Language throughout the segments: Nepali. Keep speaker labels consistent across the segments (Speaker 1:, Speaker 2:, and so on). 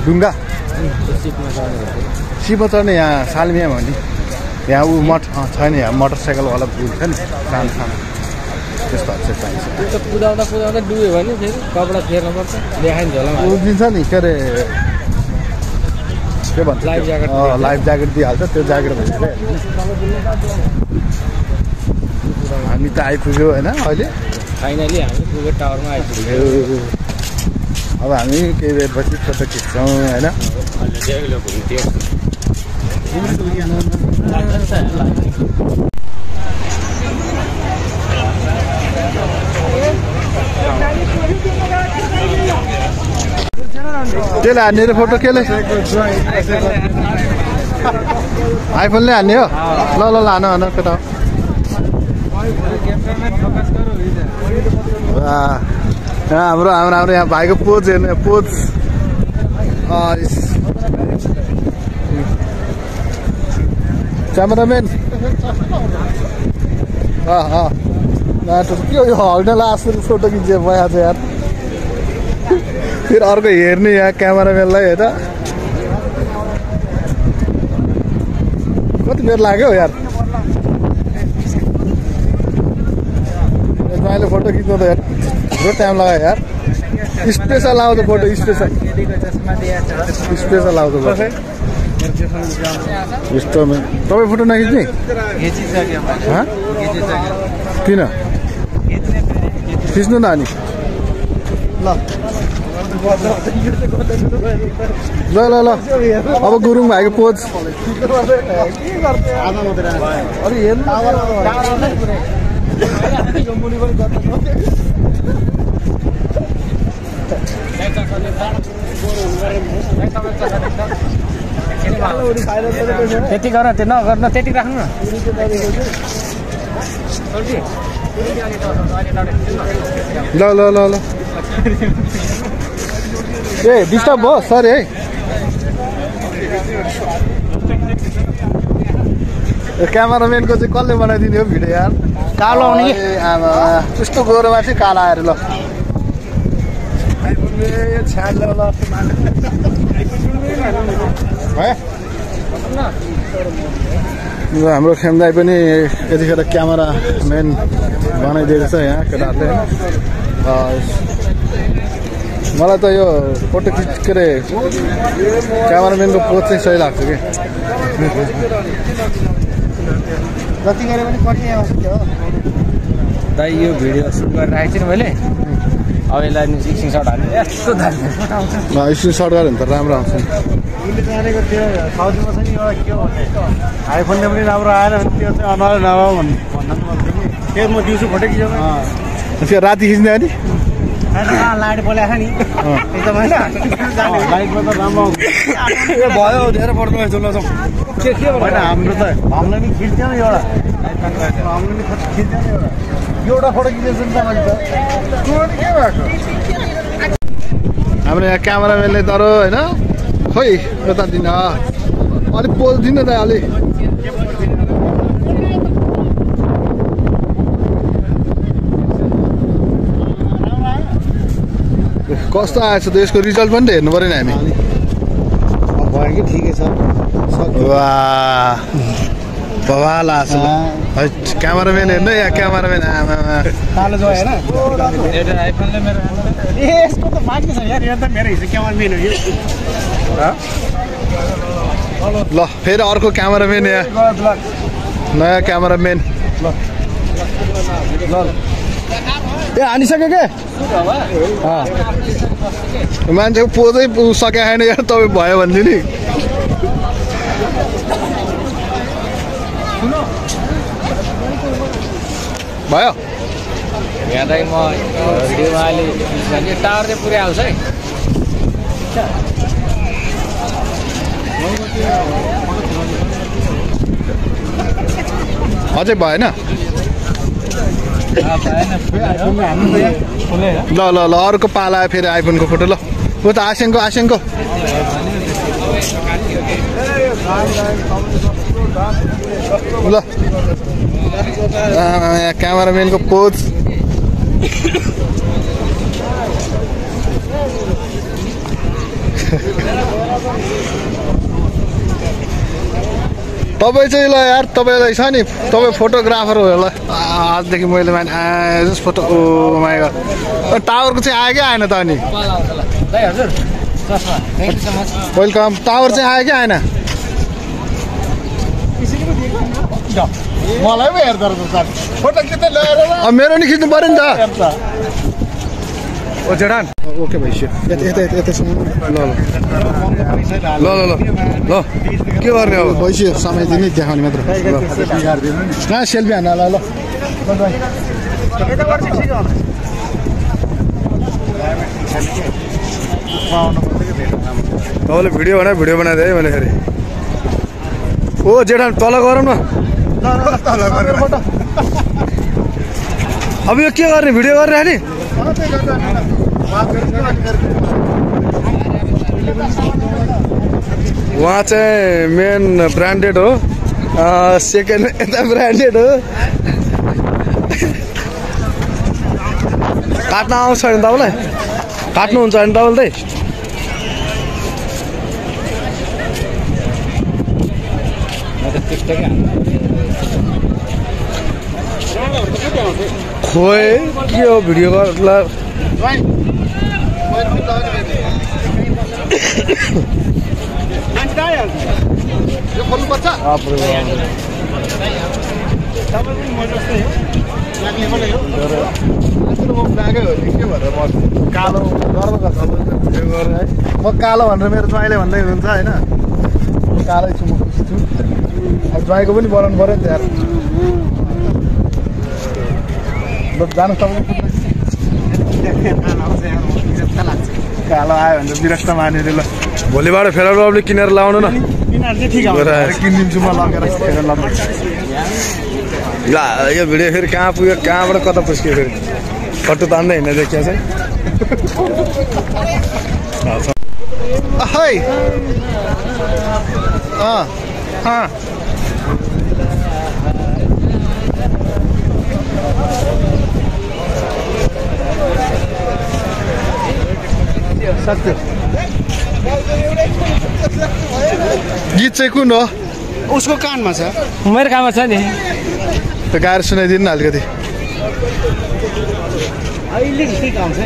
Speaker 1: ढुङ्गा सिपमा चढ्ने यहाँ सालमियामा हो नि यहाँ ऊ मठ छैन यहाँ मोटरसाइकलवाला पुल छ नि सानो सानो त्यस्तोहरू चाहिँ चाहिन्छ
Speaker 2: त्यो कुदाउँदा कुदाउँदा डुब्यो भने फेरि कपडा फेर्नुपर्छ देखाइ झोलामा
Speaker 1: उभिन्छ नि के अरे के भन्छ
Speaker 2: लाइफ ज्याकेट
Speaker 1: लाइफ ज्याकेट दिइहाल्छ त्यो ज्याकेट भन्छ हामी त आइपुग्यो होइन अहिले
Speaker 2: फाइनली हामी पुगेर टावरमा आइपुग्यो
Speaker 1: अब हामी केही बेरपछि फोटो खिच्छौँ होइन केले हान्ने रे फोटो केले आइफोनले हान्ने हो ल ल हान हान केटा हाम्रो हाम्रो हाम्रो यहाँ भाइको पोज हेर्ने पोज क्यामेराम्यान के हो यो हग्न लास्ट फोटो खिच्छ भइहाल्छ छ यार फेरि अर्को हेर्ने यहाँ क्यामेराम्यानलाई होइन कति बेर लाग्यो यार मैले फोटो खिच्नु त यार थोरै टाइम लगायो यार स्पेसल आउँछ फोटो स्पेसल आउँछ तपाईँ फोटो नखिच्ने किन खिच्नु न अनि ल ल ल अब गुरुङ भाइको पोज
Speaker 2: त्यति गर त्यो नगर्न त्यति राख्नु न
Speaker 1: ल ल ल ल ए डिस्टर्ब भयो सरी है क्यामेराम्यानको चाहिँ कसले बनाइदिने हो भिडियो यार
Speaker 2: कालो आउने कि
Speaker 1: आमा त्यस्तो गोरोमा चाहिँ कालो आएर ल हाम्रो खेम्दाई पनि यतिखेर क्यामेराम्यान बनाइदिएको छ यहाँ केटाहरूले मलाई त यो फोटो खिच के अरे क्यामेराम्यानको पोज चाहिँ सही लाग्छ कि
Speaker 2: जति गरे पनि कति आउँछ त्यो दाइ यो भिडियो सुट गरेर राखेको छु नि मैले अब यसलाई स्क्रिनसट हाल्नु यस्तो दामी फोटो आउँछ
Speaker 1: स्क्रिनसट गऱ्यो भने त राम्रो आउँछ
Speaker 2: उसले जानेको त्यो साउथमा छ नि एउटा के भन्ने आइफोनले पनि राम्रो आएन भने त्यो चाहिँ अनुहार नभए भन्नु त्यो म दिउँसो फोटो खिच्यो
Speaker 1: त्यो राति खिच्ने अनि
Speaker 2: लाइट बोलाएको नि एकदम होइन लाइटमा त राम्रो
Speaker 1: भयो धेरै पर्दो रहेछ ल
Speaker 2: के होइन हाम्रो त हामीलाई पनि खिच्थ्यो नि एउटा हामीले पनि खिच्थ्यो नि एउटा फोटो खिचेको छ नि त के भएको
Speaker 1: हाम्रो यहाँ क्यामेराम्यानले तर होइन खोइ यता दिन अलिक पोज दिनु त अलिक कस्तो आएछ त यसको रिजल्ट पनि त हेर्नु पऱ्यो नि हामी
Speaker 2: भयो कि ठिकै छ
Speaker 1: बवाल आएछ क्यामेराम्यान हेर्नु यहाँ क्यामेराम्यान आमा
Speaker 2: कालो जो होइन आइफोनले मेरो यसको त बाँकी छ यार यो त मेरो हिजो क्यामेराम्यान हो यो
Speaker 1: ल फेरि अर्को क्यामेराम्यान यहाँ नयाँ क्यामेराम्यान ल ए हानिसक्यो के मान्छेको पोजै सकेको छैन यार तपाईँ भयो भन्छु नि भयो
Speaker 2: यहाँ त म भिडियोमा अहिले टावर चाहिँ पुरै आउँछ है
Speaker 1: अझै भएन ल ल ल अर्को पाला फेरि आइफोनको फोटो ल ऊ त आसेङको ल यहाँ क्यामेराम्यानको पोज तपाईँ चाहिँ ल यार तपाईँलाई छ नि तपाईँ फोटोग्राफर हो ल आजदेखि मैले माने फोटो ओ माइ गॉड टावरको चाहिँ आयो कि आएन त अनि वेलकम टावर चाहिँ आयो कि आएन
Speaker 3: मलाई पो हेर्दो रहेछ फोटो खिच्दै ल्याएर
Speaker 1: मेरो नि खिच्नु पर्यो नि त ओ जेठान ओके भइसक्यो यतासम्म ल ल ल ल ल के गर्ने अब भइसक्यो समय दिने देखाउने मात्र कहाँ सेल्फी हान्न ल तपाईँले भिडियो बनाइदिएँ है मैले फेरि ओ जेठान तल गरौँ न अब यो के गर्ने भिडियो गर्ने नि उहाँ चाहिँ मेन ब्रान्डेड हो सेकेन्ड यता ब्रान्डेड हो काट्न आउँछ नि तपाईँलाई काट्नुहुन्छ नि तपाईँले खोइ के हो भिडियो गर्ला कालो म कालो भनेर मेरो ज्वाइँले भन्दै हुनुहुन्छ होइन कालै छु म खुसी छु अब ज्वाइँको पनि बनाउनु पऱ्यो नि त यार जानु कालो आयो भने त विरक्त मानेर ल भोलिबाट फेरि रबले किनेर लाउनु न किनिदिन्छु म लगेर फेर ल यो भिडियो फेरि कहाँ पुग्यो कहाँबाट कता पुस्क्यो फेरि फटो तान्दै हिँड्ने देखिया चाहिँ सत्य गीत चाहिँ कुन हो
Speaker 3: उसको कानमा छ
Speaker 2: मेरो काममा छ नि
Speaker 1: त्यो गाएर सुनाइदिनु न अलिकति
Speaker 3: अहिले के काम छ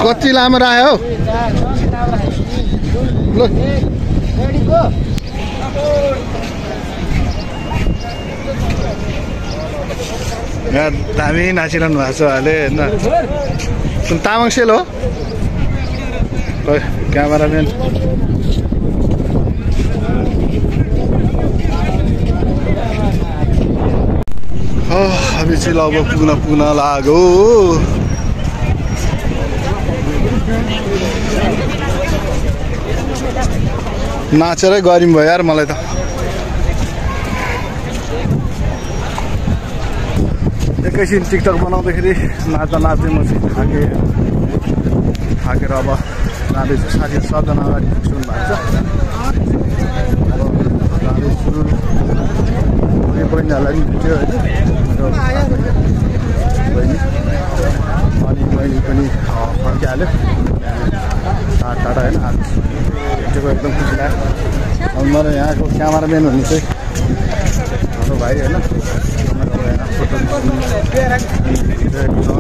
Speaker 1: कति लामो राख्यो हौ ल यहाँ दामी नाचिरहनु भएको छ अहिले होइन तामाङ सेल हो क्यामेराम्यान हामी चाहिँ लगभग पुग्न लाग्यो नाचेरै गरिम भयो यार मलाई त एकैछिन टिकटक बनाउँदाखेरि नाच्दै म चाहिँ थाकेर अब जाँदैछु साथीहरू सबजना अगाडि सुन्नु भएको छ यो बहिनीहरूलाई पनि भेट्यो होइन अनि बहिनी पनि फर्किहाल्यो टाढा होइन आज भेटेको एकदम खुसी लाग्यो अब मलाई यहाँको क्यामेराम्यान भन्ने चाहिँ हाम्रो भाइ होइन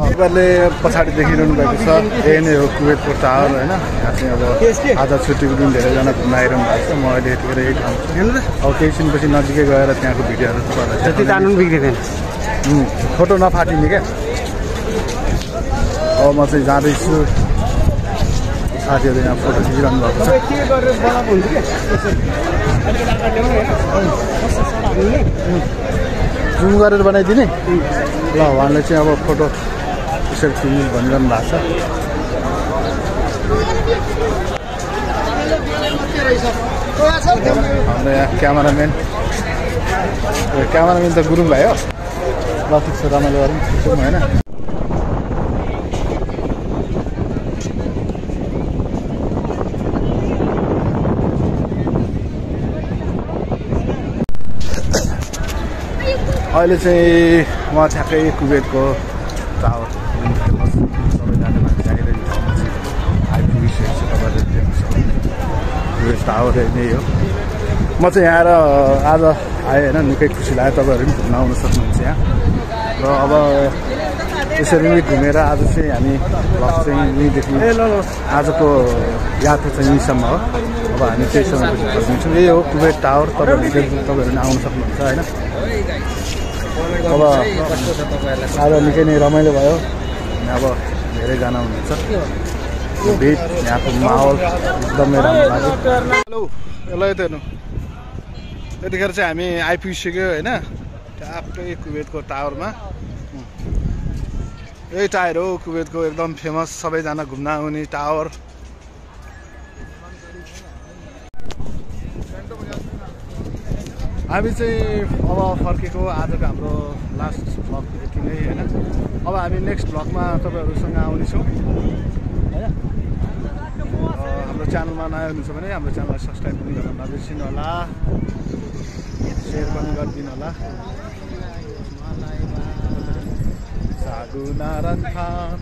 Speaker 1: तपाईँहरूले पछाडि देखिरहनु भएको छ यही नै हो कुवेतको टावर होइन यहाँ चाहिँ अब आज छुट्टीको दिन धेरैजना घुम्न आइरहनु भएको छ म अहिले यतिखेर यही ठाउँ छु अब केही छिनपछि नजिकै गएर त्यहाँको भिडियोहरू
Speaker 3: बिग्रिँदैन
Speaker 1: फोटो नफाटिने क्या अब म चाहिँ जाँदैछु साथीहरू यहाँ फोटो खिचिरहनु भएको छ जुम गरेर बनाइदिने ल उहाँले चाहिँ अब फोटो त्यसरी खिच्नु भनिरहनु भएको छ हाम्रो यहाँ क्यामेराम्यान त गुरुङ भाइ हो ल ठिक छ रमाइलो गरौँ जाउँ होइन अहिले चाहिँ म ठ्याक्कै कुवेतको टावर फेमस सबैजना मान्छे आइरहेको ठाउँमा चाहिँ आइपुगिसकेको छु। तपाईँहरूले देख्नु सक्नुहुन्छ कुवेत टावर नै हो। म चाहिँ यहाँ आज आएँ होइन, निकै खुसी लाग्यो। तपाईँहरू पनि घुम्न आउन सक्नुहुन्छ यहाँ। र अब यसरी नै घुमेर आज चाहिँ हामी भ्लग चाहिँ यहीँदेखि आजको यात्रा चाहिँ यहीँसम्म हो। अब हामी त्यही समयपछि फर्किन्छौँ। यही हो कुवेत टावर। तपाईँहरू पनि आउन सक्नुहुन्छ होइन। अब आज निकै नै रमाइलो भयो। अब धेरैजना हुनुहुन्छ। भिड यहाँको माहौल एकदमै राम्रो लाग्यो। हेलो यसलाई यता हेर्नु। यतिखेर चाहिँ हामी आइपुगिसक्यो होइन, ट्याक्कै कुवेतको टावरमा। यही टायर हो कुवेतको एकदम फेमस, सबैजना घुम्न आउने टावर। हामी चाहिँ अब फर्केको आजको हाम्रो लास्ट भ्लग यति नै होइन। अब हामी नेक्स्ट भ्लगमा तपाईँहरूसँग आउनेछौँ होइन। हाम्रो च्यानलमा नयाँ हुनुहुन्छ भने हाम्रो च्यानललाई सब्सक्राइब पनि गर्न नबिर्सिनु होला, सेयर पनि गरिदिनु होला। सागु नारायण खान